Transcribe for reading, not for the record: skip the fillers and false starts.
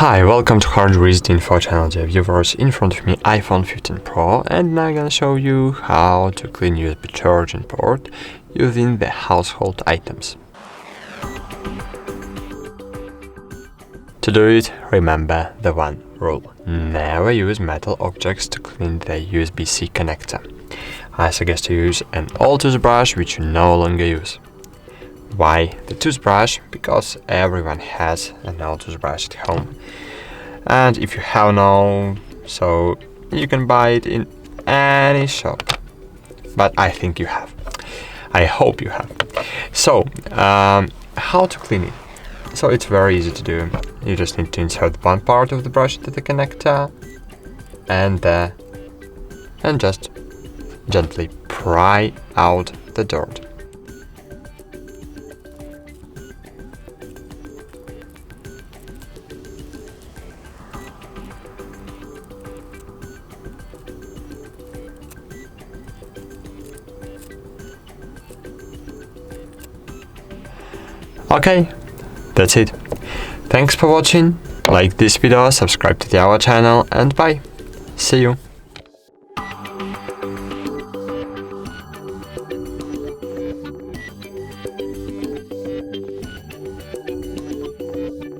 Hi, welcome to HardReset.Info channel, dear viewers. In front of me iPhone 15 Pro, and now I'm gonna show you how to clean USB charging port using the household items. To do it, remember the one rule: never use metal objects to clean the USB-C connector. I suggest to use an old toothbrush which you no longer use. Why the toothbrush? Because everyone has an old toothbrush at home, and if you have no, so you can buy it in any shop. But I think you have. I hope you have. So, how to clean it? So it's very easy to do. You just need to insert one part of the brush into the connector, and just gently pry out the dirt. Okay, that's it. Thanks for watching. Like this video, subscribe to our channel, and bye. See you.